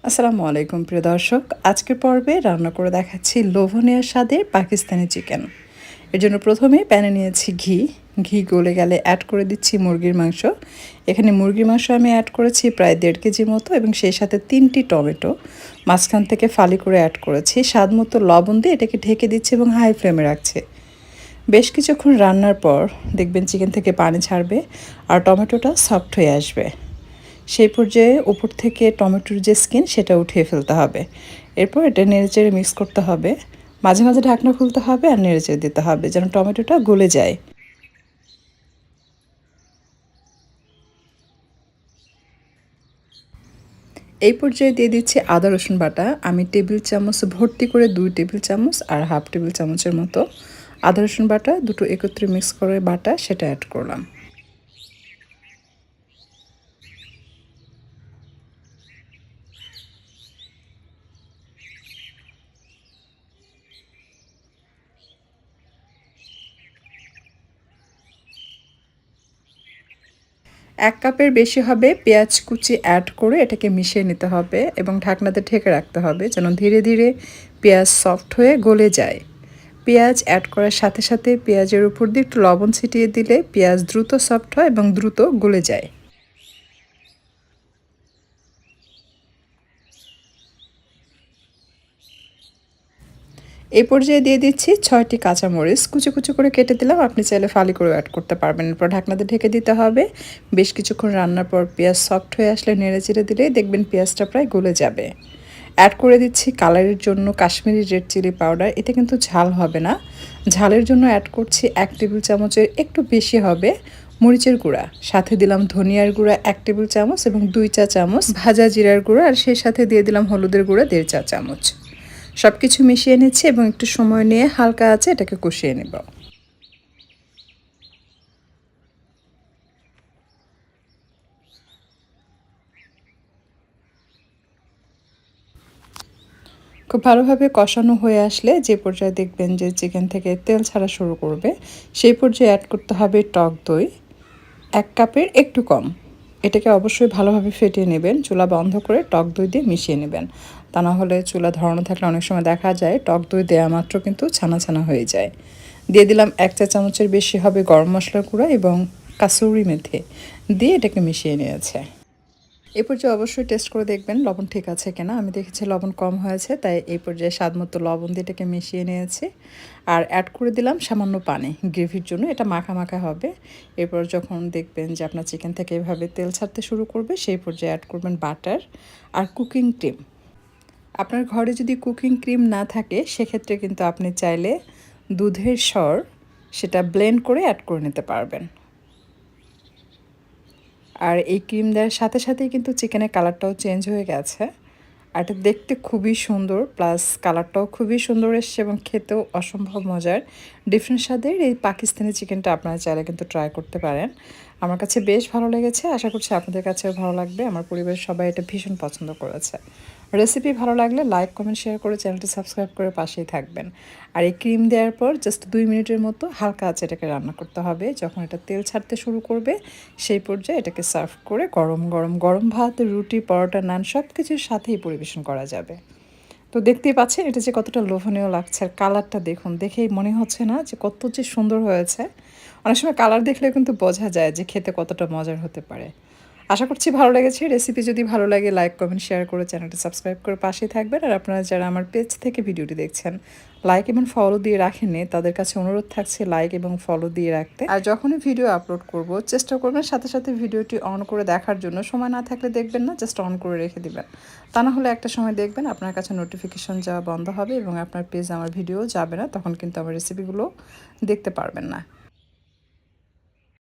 আসসালামু আলাইকুম প্রিয় দর্শক। আজকের পর্বে রান্না করে দেখাচ্ছি লোভনীয় স্বাদের পাকিস্তানি চিকেন। এর জন্য প্রথমে প্যানে নিয়েছি ঘি। ঘি গলে গেলে অ্যাড করে দিচ্ছি মুরগির মাংস। এখানে মুরগির মাংস আমি অ্যাড করেছি প্রায় 1.5 কেজি মতো এবং সেই সাথে 3টি টমেটো মাঝখান থেকে ফালি করে অ্যাড করেছি। স্বাদ মতো লবণ দিয়ে এটাকে ঢেকে দিচ্ছি এবং হাই ফ্লেমে রাখছি। বেশ কিছুক্ষণ রান্নার পর দেখবেন চিকেন থেকে পানি ছাড়বে আর টমেটোটা সফট হয়ে আসবে। সেই পর্যায়ে উপর থেকে টমেটোর যে স্কিন সেটা উঠিয়ে ফেলতে হবে। এরপর এটা নেড়েচেড়ে মিক্স করতে হবে। মাঝে মাঝে ঢাকনা খুলতে হবে আর নেড়েচেড়ে দিতে হবে যেন টমেটোটা গলে যায়। এই পর্যায়ে দিয়ে দিচ্ছি আদা রসুন বাটা। আমি টেবিল চামচ ভর্তি করে 2 টেবিল চামচ আর হাফ টেবিল চামচের মতো আদা রসুন বাটা দুটো একত্রে মিক্স করে বাটা সেটা অ্যাড করলাম। এক কাপের বেশি হবে পেঁয়াজ কুচি অ্যাড করে এটাকে মিশিয়ে নিতে হবে এবং ঢাকনাতে ঢেকে রাখতে হবে যেন ধীরে ধীরে পেঁয়াজ সফট হয়ে গলে যায়। পেঁয়াজ অ্যাড করার সাথে সাথে পেঁয়াজের উপর দিয়ে একটু লবণ ছিটিয়ে দিলে পেঁয়াজ দ্রুত সফট হয় এবং দ্রুত গলে যায়। এই পর্যায়ে দিয়ে দিচ্ছি 6টি কাঁচামরিচ কুচি কুচি করে কেটে দিলাম। আপনি চাইলে ফালি করে অ্যাড করতে পারবেন। এরপর ঢাকনাতে ঢেকে দিতে হবে। বেশ কিছুক্ষণ রান্নার পর পেঁয়াজ সফট হয়ে আসলে নেড়ে চেড়ে দিলেই দেখবেন পেঁয়াজটা প্রায় গলে যাবে। অ্যাড করে দিচ্ছি কালারের জন্য কাশ্মীরি রেড চিলি পাউডার। এটা কিন্তু ঝাল হবে না। ঝালের জন্য অ্যাড করছি 1 টেবিল চামচের একটু বেশি হবে মরিচের গুঁড়া। সাথে দিলাম ধনিয়ার গুঁড়া 1 টেবিল চামচ এবং 2 চা চামচ ভাজা জিরার গুঁড়া আর সেই সাথে দিয়ে দিলাম হলুদের গুঁড়া 1.5 চা চামচ। সব কিছু মিশিয়ে নিচ্ছি এবং একটু সময় নিয়ে হালকা আঁচে এটাকে কষিয়ে নেব। খুব ভালোভাবে কষানো হয়ে আসলে যে পর্যায়ে দেখবেন যে চিকেন থেকে তেল ছাড়া শুরু করবে সেই পর্যায়ে অ্যাড করতে হবে টক দই 1 কাপের একটু কম। এটাকে অবশ্যই ভালোভাবে ফেটিয়ে নেবেন। চুলা বন্ধ করে টক দই দিয়ে মিশিয়ে নেবেন। তা না হলে চুলা ধরানো থাকলে অনেক সময় দেখা যায় টক দই দেওয়া মাত্র কিন্তু ছানা ছানা হয়ে যায়। দিয়ে দিলাম 1 চা চামচের বেশি হবে গরম মশলার গুঁড়া এবং কাসুরি মেথি দিয়ে এটাকে মিশিয়ে নিয়েছে। এই পর্যায়ে অবশ্যই টেস্ট করে দেখবেন লবণ ঠিক আছে কিনা। আমি দেখেছি লবণ কম হয়েছে তাই এই পর্যায়ে স্বাদ মতো লবণ দিয়ে এটাকে মিশিয়ে নিয়েছি আর অ্যাড করে দিলাম সামান্য পানি গ্রেভির জন্য। এটা মাখা মাখা হবে। এরপর যখন দেখবেন যে আপনার চিকেন থেকে এভাবে তেল ছাড়তে শুরু করবে সেই পর্যায়ে অ্যাড করবেন বাটার আর কুকিং ক্রিম। আপনার ঘরে যদি কুকিং ক্রিম না থাকে সেক্ষেত্রে কিন্তু আপনি চাইলে দুধের সর সেটা ব্লেন্ড করে অ্যাড করে নিতে পারবেন। আর এই ক্রিম দেওয়ার সাথে সাথেই কিন্তু চিকেনের কালারটাও চেঞ্জ হয়ে গেছে। আর এটা দেখতে খুবই সুন্দর প্লাস কালারটাও খুবই সুন্দর এসছে এবং খেতেও অসম্ভব মজার ডিফারেন্ট স্বাদের এই পাকিস্তানি চিকেনটা আপনারা চাইলে কিন্তু ট্রাই করতে পারেন। আমার কাছে বেশ ভালো লেগেছে। আশা করছি আপনাদের কাছেও ভালো লাগবে। আমার পরিবারের সবাই এটা ভীষণ পছন্দ করেছে। রেসিপি ভালো লাগলে লাইক কমেন্ট শেয়ার করে চ্যানেলটি সাবস্ক্রাইব করে পাশেই থাকবেন। আর এই ক্রিম দেওয়ার পর জাস্ট 2 মিনিটের মতো হালকা আঁচে এটাকে রান্না করতে হবে। যখন এটা তেল ছাড়তে শুরু করবে সেই পর্যায়ে এটাকে সার্ভ করে গরম গরম গরম ভাত রুটি পরোটা নান সব কিছুর সাথেই পরিবেশন করা যাবে। তো দেখতেই পাচ্ছেন এটা যে কতটা লোভনীয় লাগছে আর কালারটা দেখুন। দেখেই মনে হচ্ছে না যে কত যে সুন্দর হয়েছে। অনেক সময় কালার দেখলে কিন্তু বোঝা যায় যে খেতে কতটা মজার হতে পারে। আশা করছি ভালো লেগেছে। রেসিপি যদি ভালো লাগে লাইক কমেন্ট শেয়ার করে চ্যানেলটি সাবস্ক্রাইব করে পাশেই থাকবেন। আর আপনারা যারা আমার পেজ থেকে ভিডিওটি দেখছেন লাইক এবং ফলো দিয়ে রাখেননি তাদের কাছে অনুরোধ থাকছে লাইক এবং ফলো দিয়ে রাখতে। আর যখনই ভিডিও আপলোড করব চেষ্টা করবেন সাথে সাথে ভিডিওটি অন করে দেখার জন্য। সময় না থাকলে দেখবেন না, জাস্ট অন করে রেখে দিবেন। তা না হলে একটা সময় দেখবেন আপনার কাছে নোটিফিকেশন যাওয়া বন্ধ হবে এবং আপনার পেজ আমার ভিডিও যাবে না, তখন কিন্তু আমার রেসিপিগুলো দেখতে পারবেন না।